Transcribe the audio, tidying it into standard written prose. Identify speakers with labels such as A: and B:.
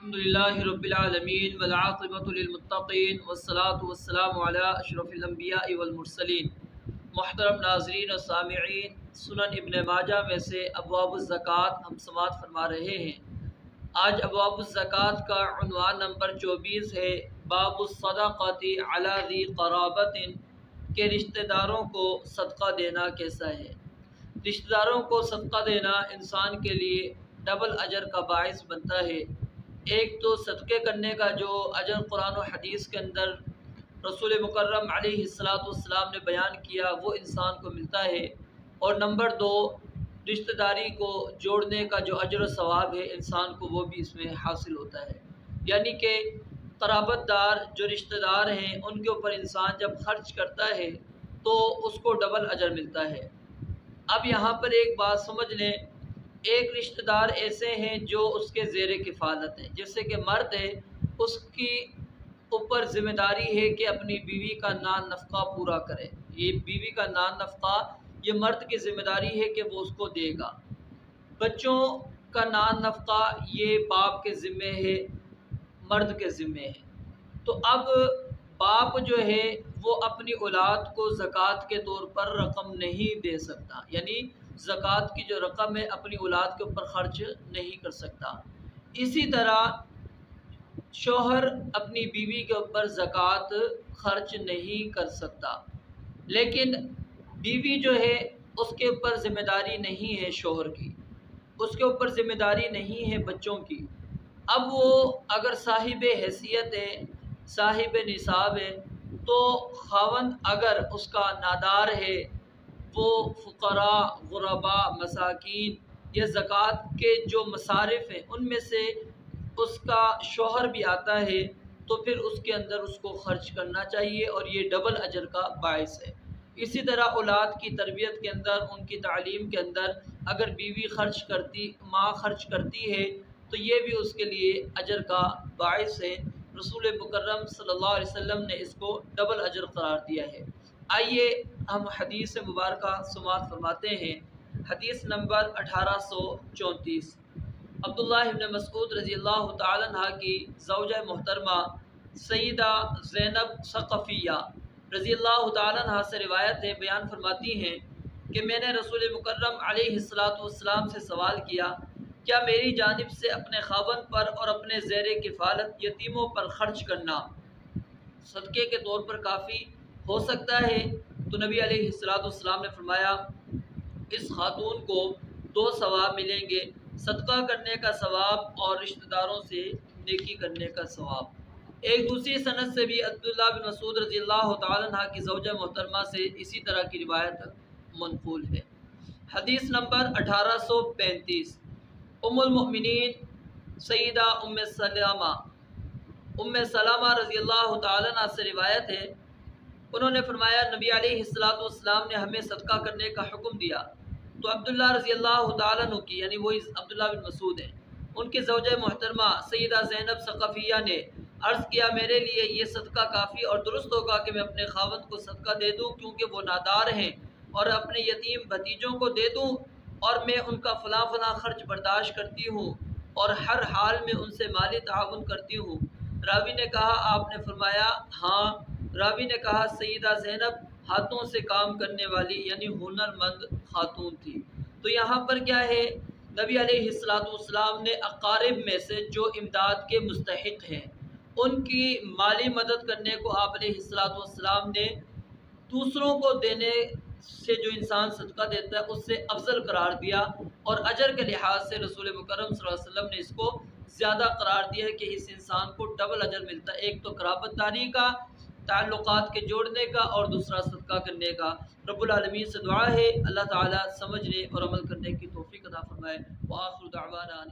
A: الحمدللہ رب العالمین والعاقبۃ للمتقین والصلاة والسلام علی اشرف الانبیاء والمرسلین۔ محترم ناظرین و سامعین، سنن ابن ماجہ میں سے ابواب الزکوٰۃ ہم سماعت فرما رہے ہیں۔ آج ابواب الزکوٰۃ کا عنوان نمبر 24 ہے، باب الصدقۃ علی ذی قرابۃ، کہ رشتہ داروں کو صدقہ دینا کیسا ہے۔ رشتہ داروں کو صدقہ دینا انسان کے لیے ڈبل اجر کا باعث بنتا ہے۔ ایک تو صدقے کرنے کا جو اجر قرآن و حدیث کے اندر رسول مکرم علیہ السلام نے بیان کیا وہ انسان کو ملتا ہے، اور نمبر 2 رشتہ داری کو جوڑنے کا جو اجر و ثواب ہے انسان کو وہ بھی اس میں حاصل ہوتا ہے۔ یعنی کہ قرابت دار جو رشتہ دار ہیں ان کے اوپر انسان جب خرچ کرتا ہے تو اس کو ڈبل اجر ملتا ہے۔ اب یہاں پر ایک بات سمجھ لیں، ایک رشتہ دار ایسے ہیں جو اس کے زیر کفالت ہیں، جیسے کہ مرد ہے، اس کی اوپر ذمہ داری ہے کہ اپنی بیوی کا نان نفقہ پورا کرے۔ یہ بیوی کا نان نفقہ یہ مرد کی ذمہ داری ہے کہ وہ اس کو دے گا۔ بچوں کا نان نفقہ یہ باپ کے ذمے ہے، مرد کے ذمے ہے۔ تو اب باپ جو ہے وہ اپنی اولاد کو زکوٰۃ کے طور پر رقم نہیں دے سکتا، یعنی زکوٰۃ کی جو رقم ہے اپنی اولاد کے اوپر خرچ نہیں کر سکتا۔ اسی طرح شوہر اپنی بیوی کے اوپر زکوٰۃ خرچ نہیں کر سکتا، لیکن بیوی جو ہے اس کے اوپر ذمہ داری نہیں ہے شوہر کی، اس کے اوپر ذمہ داری نہیں ہے بچوں کی۔ اب وہ اگر صاحب حیثیت ہے، صاحب نصاب ہے، تو خاوند اگر اس کا نادار ہے، وہ فقراء، غرباء، مساکین یا زکوٰۃ کے جو مصارف ہیں ان میں سے اس کا شوہر بھی آتا ہے، تو پھر اس کے اندر اس کو خرچ کرنا چاہیے، اور یہ ڈبل اجر کا باعث ہے۔ اسی طرح اولاد کی تربیت کے اندر، ان کی تعلیم کے اندر اگر بیوی ماں خرچ کرتی ہے تو یہ بھی اس کے لیے اجر کا باعث ہے۔ رسول مکرم صلی اللہ علیہ وسلم نے اس کو ڈبل اجر قرار دیا ہے۔ آئیے ہم حدیث مبارکہ سماعت فرماتے ہیں۔ حدیث نمبر 1834، عبداللہ بن مسعود رضی اللہ تعالیٰ عنہ کی زوجہ محترمہ سیدہ زینب ثقفیہ رضی اللہ تعالیٰ عنہ سے روایت ہے، بیان فرماتی ہیں کہ میں نے رسول مکرم علیہ السلام سے سوال کیا، کیا میری جانب سے اپنے خاوند پر اور اپنے زیر کفالت یتیموں پر خرچ کرنا صدقے کے طور پر کافی ہو سکتا ہے؟ تو نبی علیہ السلام نے فرمایا، اس خاتون کو 2 ثواب ملیں گے، صدقہ کرنے کا ثواب اور رشتہ داروں سے نیکی کرنے کا ثواب۔ ایک دوسری سند سے بھی عبداللہ بن مسعود رضی اللہ تعالیٰ عنہ کی زوجہ محترمہ سے اسی طرح کی روایت منقول ہے۔ حدیث نمبر 1835، ام المؤمنین سیدہ ام سلمہ رضی اللہ تعالیٰ عنہ سے روایت ہے، انہوں نے فرمایا نبی علیہ السلام نے ہمیں صدقہ کرنے کا حکم دیا، تو عبداللہ رضی اللہ تعالیٰ عنہ کی، یعنی وہی عبداللہ بن مسعود ہیں، ان کی زوجہ محترمہ سیدہ زینب ثقفیہ نے عرض کیا، میرے لیے یہ صدقہ کافی اور درست ہوگا کہ میں اپنے خاوند کو صدقہ دے دوں، کیونکہ وہ نادار ہیں، اور اپنے یتیم بھتیجوں کو دے دوں، اور میں ان کا فلاں خرچ برداشت کرتی ہوں اور ہر حال میں ان سے مالی تعاون کرتی ہوں۔ راوی نے کہا، آپ نے فرمایا ہاں؟ راوی نے کہا، سیدہ زینب ہاتھوں سے کام کرنے والی یعنی ہنر مند خاتون تھی۔ تو یہاں پر کیا ہے، نبی علیہ السلام نے اقارب میں سے جو امداد کے مستحق ہیں ان کی مالی مدد کرنے کو آپ علیہ السلام نے دوسروں کو دینے سے جو انسان صدقہ دیتا ہے اس سے افضل قرار دیا، اور اجر کے لحاظ سے رسول مکرم صلی اللہ علیہ وسلم نے اس کو زیادہ قرار دیا ہے کہ اس انسان کو ڈبل اجر ملتا ہے، ایک تو قرابت داری کا، تعلقات کے جوڑنے کا، اور دوسرا صدقہ کرنے کا۔ رب العالمین سے دعا ہے اللہ تعالیٰ سمجھنے اور عمل کرنے کی توفیق عطا فرمائے۔ وآخر دعوانا